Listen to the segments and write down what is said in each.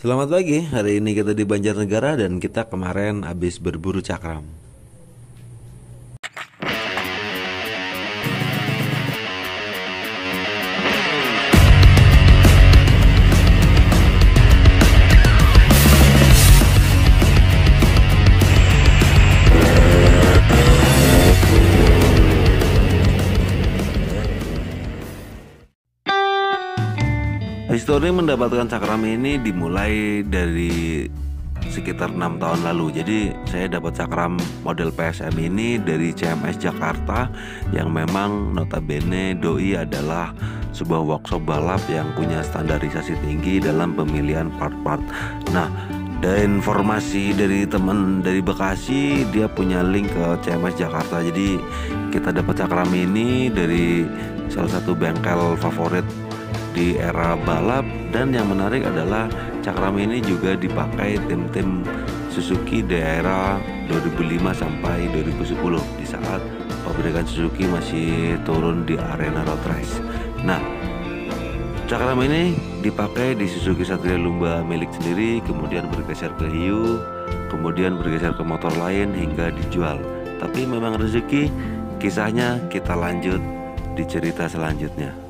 Selamat pagi, hari ini kita di Banjarnegara dan kita kemarin habis berburu cakram. Histori mendapatkan cakram ini dimulai dari sekitar 6 tahun lalu. Jadi saya dapat cakram model PSM ini dari CMS Jakarta, yang memang notabene doi adalah sebuah workshop balap yang punya standarisasi tinggi dalam pemilihan part-part. Nah, dan informasi dari teman dari Bekasi, dia punya link ke CMS Jakarta. Jadi kita dapat cakram ini dari salah satu bengkel favorit di era balap, dan yang menarik adalah cakram ini juga dipakai tim-tim Suzuki di era 2005 sampai 2010 di saat pabrikan Suzuki masih turun di arena road race. Nah, cakram ini dipakai di Suzuki Satria Lumba milik sendiri, kemudian bergeser ke hiu, kemudian bergeser ke motor lain hingga dijual. Tapi memang rezeki, kisahnya kita lanjut di cerita selanjutnya.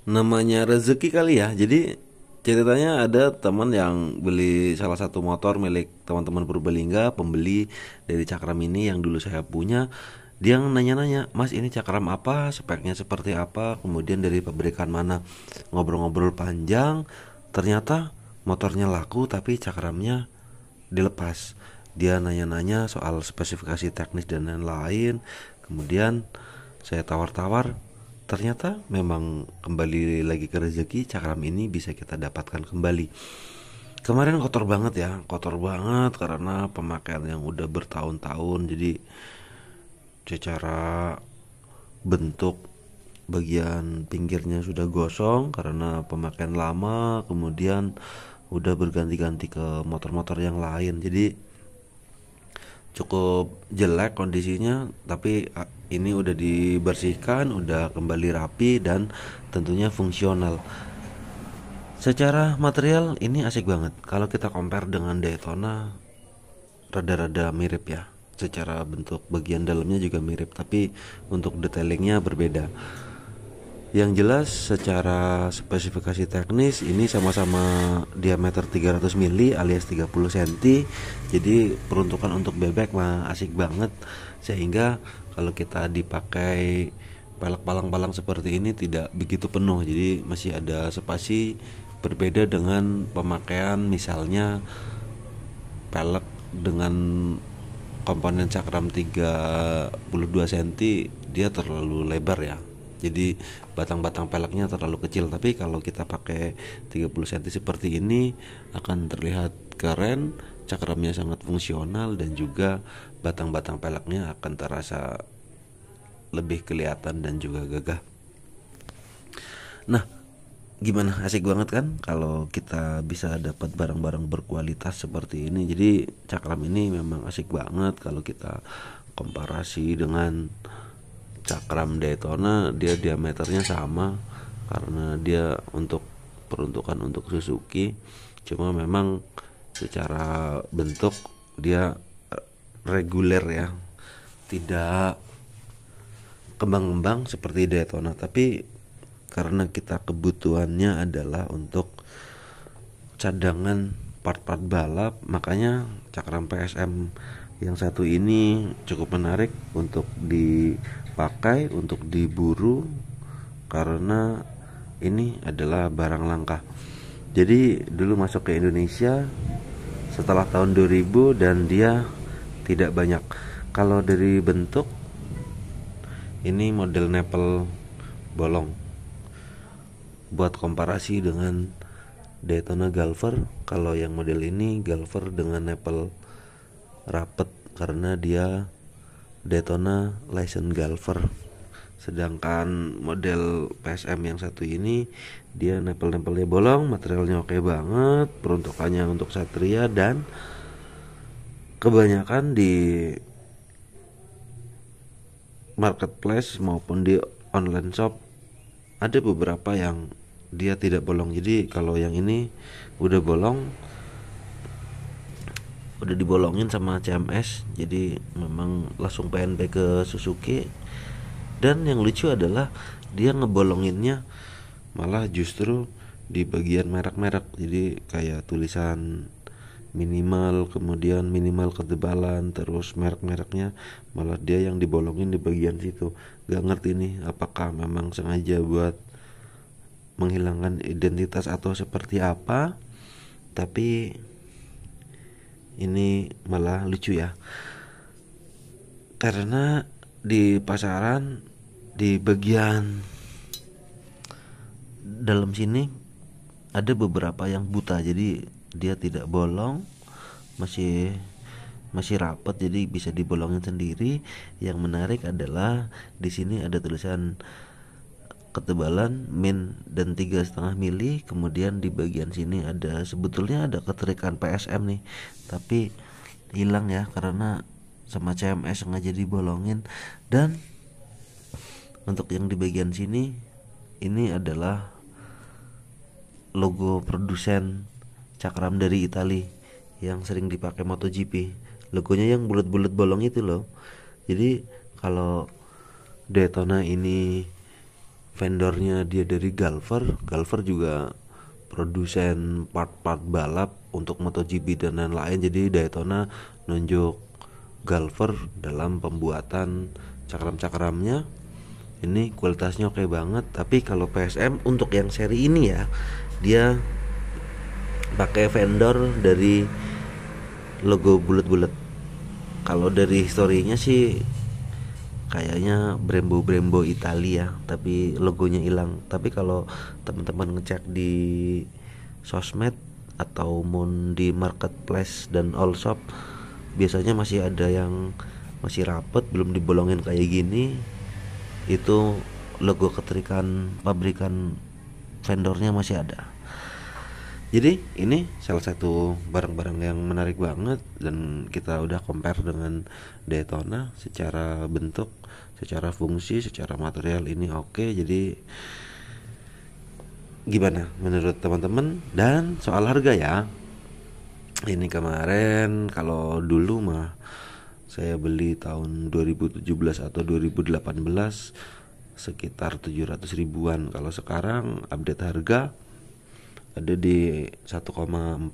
Namanya rezeki kali ya. Jadi ceritanya ada teman yang beli salah satu motor milik teman-teman Purbalingga, pembeli dari cakram ini yang dulu saya punya. Dia nanya-nanya, "Mas, ini cakram apa? Speknya seperti apa? Kemudian dari pabrikan mana?" Ngobrol-ngobrol panjang, ternyata motornya laku tapi cakramnya dilepas. Dia nanya-nanya soal spesifikasi teknis dan lain-lain. Kemudian saya tawar-tawar, ternyata memang kembali lagi ke rezeki, cakram ini bisa kita dapatkan kembali. Kemarin kotor banget ya, kotor banget karena pemakaian yang udah bertahun-tahun. Jadi secara bentuk bagian pinggirnya sudah gosong karena pemakaian lama, kemudian udah berganti-ganti ke motor-motor yang lain. Jadi cukup jelek kondisinya, tapi ini udah dibersihkan, udah kembali rapi dan tentunya fungsional. Secara material ini asik banget. Kalau kita compare dengan Daytona, rada-rada mirip ya. Secara bentuk bagian dalamnya juga mirip, tapi untuk detailingnya berbeda. Yang jelas secara spesifikasi teknis ini sama-sama diameter 300 mili alias 30 cm. Jadi peruntukan untuk bebek mah asik banget, sehingga kalau kita dipakai pelek palang-palang seperti ini tidak begitu penuh. Jadi masih ada spasi, berbeda dengan pemakaian misalnya pelek dengan komponen cakram 32 cm, dia terlalu lebar ya. Jadi batang-batang peleknya terlalu kecil. Tapi kalau kita pakai 30 cm seperti ini akan terlihat keren, cakramnya sangat fungsional, dan juga batang-batang peleknya akan terasa lebih kelihatan dan juga gagah. Nah, gimana, asik banget kan kalau kita bisa dapat barang-barang berkualitas seperti ini. Jadi cakram ini memang asik banget kalau kita komparasi dengan cakram Daytona. Dia diameternya sama karena dia untuk peruntukan untuk Suzuki, cuma memang secara bentuk dia reguler ya, tidak kembang-kembang seperti Daytona. Tapi karena kita kebutuhannya adalah untuk cadangan part-part balap, makanya cakram PSM yang satu ini cukup menarik untuk dipakai, untuk diburu, karena ini adalah barang langka. Jadi dulu masuk ke Indonesia setelah tahun 2000 dan dia tidak banyak. Kalau dari bentuk, ini model nepel bolong. Buat komparasi dengan Daytona Galver, kalau yang model ini Galver dengan nepel rapet karena dia Daytona License Galver. Sedangkan model PSM yang satu ini dia nepel-nepelnya bolong, materialnya oke banget, peruntukannya untuk Satria, dan kebanyakan di marketplace maupun di online shop ada beberapa yang dia tidak bolong. Jadi kalau yang ini udah bolong, udah dibolongin sama CMS, jadi memang langsung PNP ke Suzuki. Dan yang lucu adalah dia ngebolonginnya malah justru di bagian merek-merek, jadi kayak tulisan minimal, kemudian minimal ketebalan, terus merek-mereknya malah dia yang dibolongin di bagian situ. Gak ngerti nih apakah memang sengaja buat menghilangkan identitas atau seperti apa, tapi ini malah lucu ya, karena di pasaran di bagian dalam sini ada beberapa yang buta, jadi dia tidak bolong, masih rapat, jadi bisa dibolongin sendiri. Yang menarik adalah di sini ada tulisan ketebalan min dan 3,5 mili. Kemudian di bagian sini ada, sebetulnya ada keterikan PSM nih, tapi hilang ya karena sama CMS sengaja dibolongin. Dan untuk yang di bagian sini, ini adalah logo produsen cakram dari Italia yang sering dipakai MotoGP. Logonya yang bulat-bulat bolong itu loh. Jadi kalau Daytona ini vendornya dia dari Galver juga produsen part-part balap untuk MotoGP dan lain-lain. Jadi Daytona nunjuk Galver dalam pembuatan cakram-cakramnya. Ini kualitasnya oke banget. Tapi kalau PSM untuk yang seri ini ya, dia pakai vendor dari logo bulat-bulat. Kalau dari historinya sih kayaknya Brembo Italia, tapi logonya hilang. Tapi kalau teman-teman ngecek di sosmed atau di marketplace dan all shop, biasanya masih ada yang masih rapet, belum dibolongin kayak gini. Itu logo keterikan pabrikan vendornya masih ada. Jadi ini salah satu barang-barang yang menarik banget, dan kita udah compare dengan Daytona secara bentuk, secara fungsi, secara material ini oke. Jadi gimana menurut teman-teman? Dan soal harga ya, ini kemarin kalau dulu mah saya beli tahun 2017 atau 2018 sekitar 700 ribuan. Kalau sekarang update harga ada di 1,4,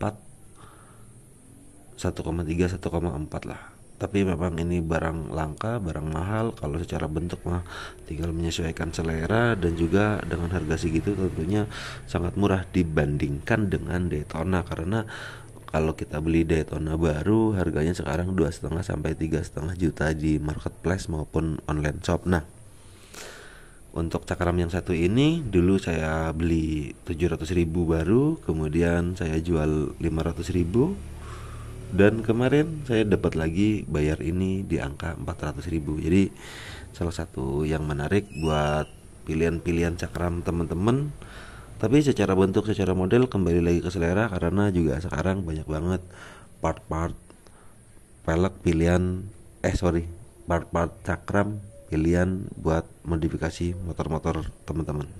1,3, 1,4 lah. Tapi memang ini barang langka, barang mahal. Kalau secara bentuk mah tinggal menyesuaikan selera, dan juga dengan harga segitu tentunya sangat murah dibandingkan dengan Daytona. Karena kalau kita beli Daytona baru harganya sekarang 2,5 sampai 3,5 juta di marketplace maupun online shop. Nah, untuk cakram yang satu ini dulu saya beli 700 ribu baru, kemudian saya jual 500 ribu, dan kemarin saya dapat lagi bayar ini di angka 400 ribu. Jadi salah satu yang menarik buat pilihan-pilihan cakram teman-teman. Tapi secara bentuk, secara model kembali lagi ke selera, karena juga sekarang banyak banget part-part pelek pilihan, part-part cakram pilihan buat modifikasi motor-motor teman-teman.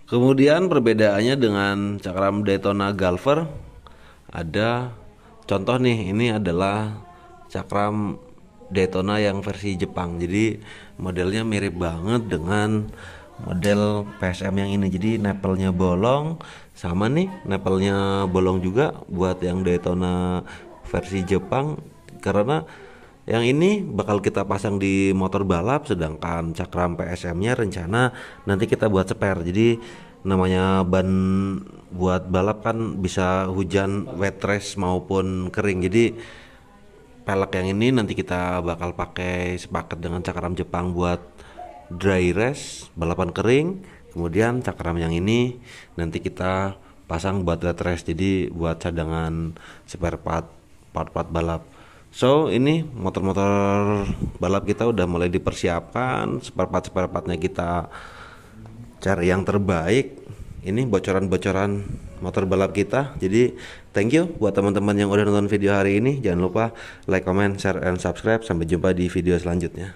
Kemudian perbedaannya dengan cakram Daytona Galver, ada contoh nih, ini adalah cakram Daytona yang versi Jepang. Jadi modelnya mirip banget dengan model PSM yang ini. Jadi nepelnya bolong, sama nih nepelnya bolong juga buat yang Daytona versi Jepang, karena yang ini bakal kita pasang di motor balap, sedangkan cakram PSM-nya rencana nanti kita buat spare. Jadi namanya ban buat balap kan bisa hujan, wet race maupun kering. Jadi pelek yang ini nanti kita bakal pakai sepaket dengan cakram Jepang buat dry race, balapan kering. Kemudian cakram yang ini nanti kita pasang buat wet race, jadi buat cadangan spare part balap. So ini motor-motor balap kita udah mulai dipersiapkan, spare partnya kita cari yang terbaik. Ini bocoran-bocoran motor balap kita. Jadi thank you buat teman-teman yang udah nonton video hari ini. Jangan lupa like, comment, share, and subscribe. Sampai jumpa di video selanjutnya.